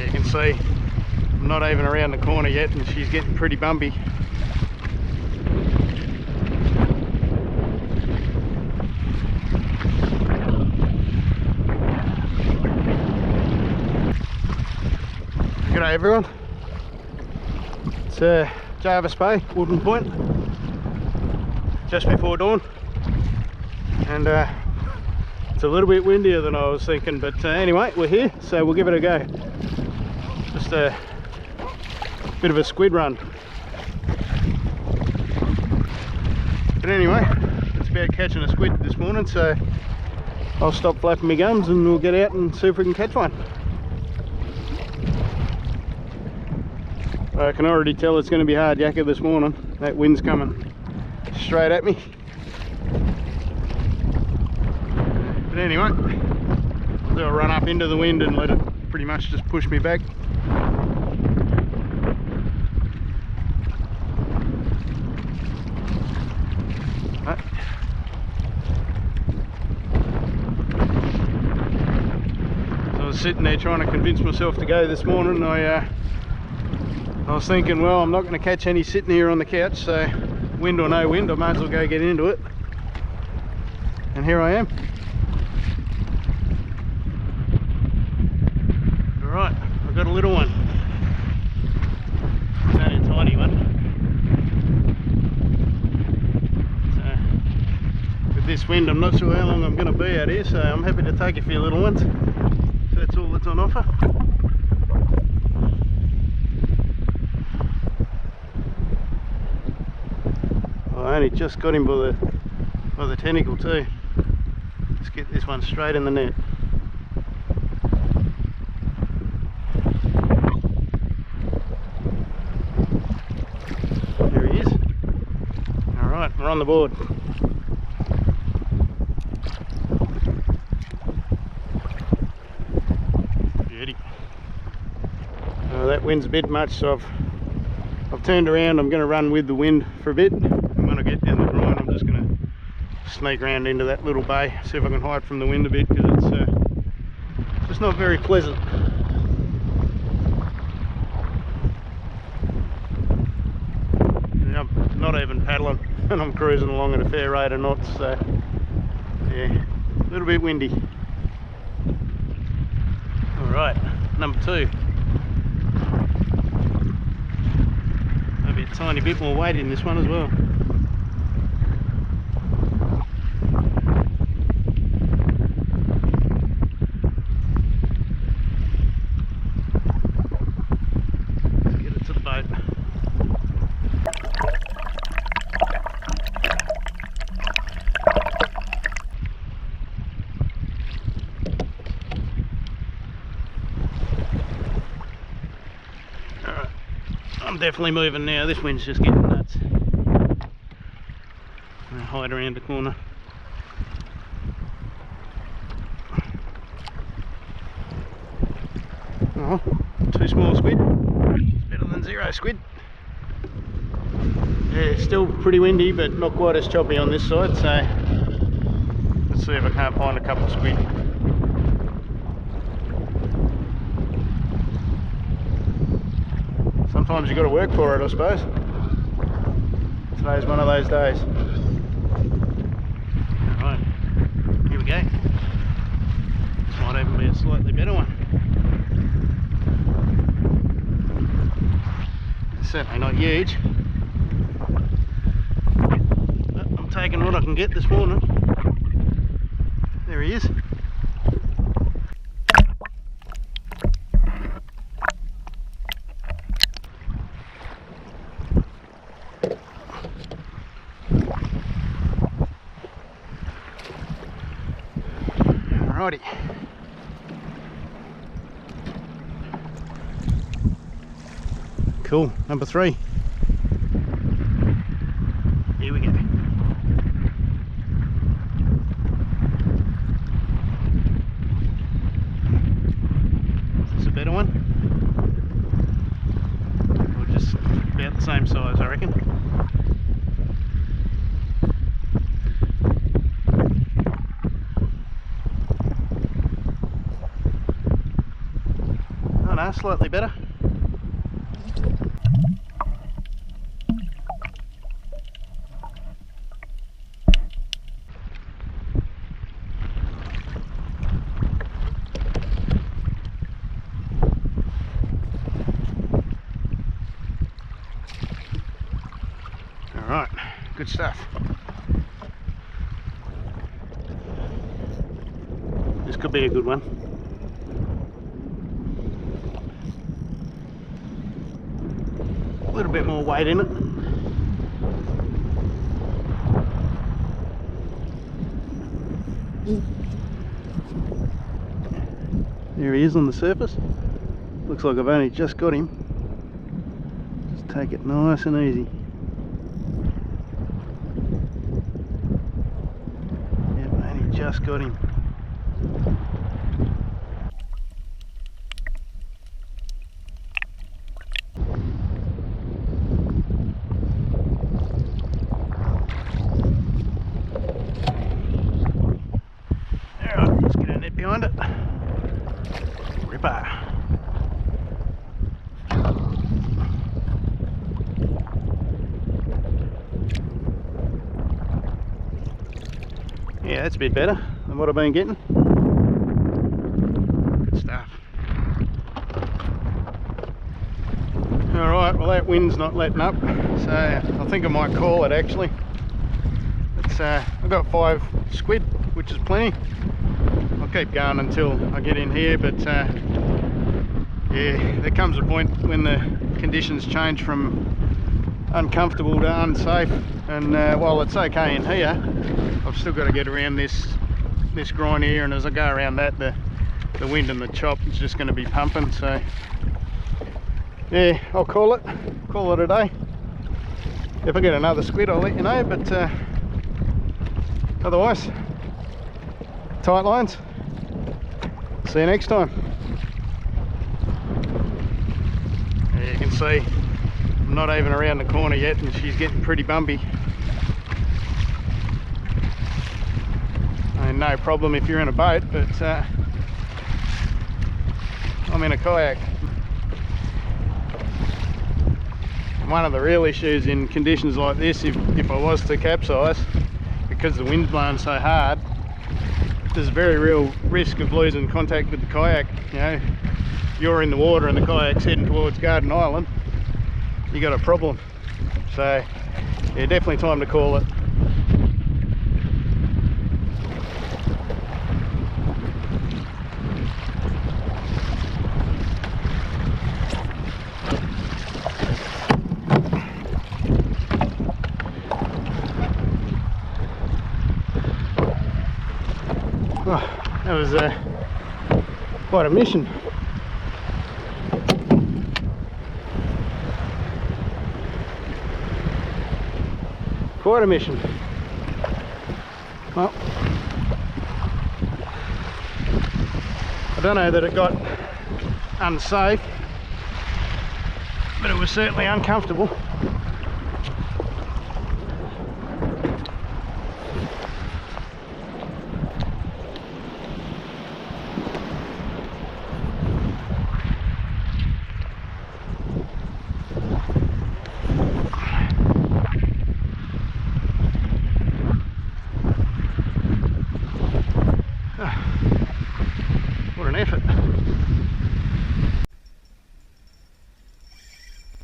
you can see, I'm not even around the corner yet and she's getting pretty bumpy. G'day everyone, it's Jarvis Bay, Woodman Point, just before dawn, and it's a little bit windier than I was thinking, but anyway, we're here, so we'll give it a go. Just a bit of a squid run. But anyway, it's about catching a squid this morning, so I'll stop flapping my gums and we'll get out and see if we can catch one. I can already tell it's going to be hard yakka this morning. That wind's coming straight at me. But anyway, I'll do a run up into the wind and let it pretty much just push me back. So I was sitting there trying to convince myself to go this morning. I was thinking, well, I'm not going to catch any sitting here on the couch, so wind or no wind, I might as well go get into it. And here I am. Alright, I've got a little one. It's only a tiny one. So, with this wind, I'm not sure how long I'm going to be out here, so I'm happy to take a few little ones. So that's all that's on offer. I only just got him by the tentacle too. Let's get this one straight in the net. There he is. Alright, we're on the board. Beauty. That wind's a bit much, so I've turned around. I'm going to run with the wind for a bit. When I get down the groin, I'm just going to sneak around into that little bay, see if I can hide from the wind a bit, because it's just not very pleasant. And I'm not even paddling, and I'm cruising along at a fair rate of knots, so yeah, a little bit windy. Alright, number 2. Maybe a tiny bit more weight in this one as well. I'm definitely moving now. This wind's just getting nuts. I'll hide around the corner. Oh, 2 small squid. It's better than 0 squid. Yeah, still pretty windy, but not quite as choppy on this side, so let's see if I can't find a couple of squid. Sometimes you've got to work for it, I suppose. Today's one of those days. Alright, here we go. This might even be a slightly better one. It's certainly not huge. But I'm taking what I can get this morning. There he is. Alrighty. Cool, number 3. Here we go. Is this a better one? Or just about the same size, I reckon. know, slightly better. Alright, good stuff. This could be a good one. A little bit more weight in it. There he is on the surface. Looks like I've only just got him. Just take it nice and easy. Yep, only just got him. Alright, let's get a net behind it. Ripper. Yeah, that's a bit better than what I've been getting. Good stuff. Alright, well that wind's not letting up, so I think I might call it actually. It's, I've got 5 squid, which is plenty. I'll keep going until I get in here, but yeah, there comes a point when the conditions change from uncomfortable to unsafe, and while it's okay in here, I've still got to get around this grind here, and as I go around that, the wind and the chop is just going to be pumping. So yeah, I'll call it a day. If I get another squid, I'll let you know, but otherwise, tight lines. See you next time. Yeah, you can see I'm not even around the corner yet, and she's getting pretty bumpy. And no problem if you're in a boat, but I'm in a kayak. One of the real issues in conditions like this, if I was to capsize, because the wind's blowing so hard, there's a very real risk of losing contact with the kayak. You know, you're in the water and the kayak's heading towards Garden Island, you got a problem. So yeah, definitely time to call it. Oh, that was quite a mission. Quite a mission. Well, I don't know that it got unsafe, but it was certainly uncomfortable. What an effort.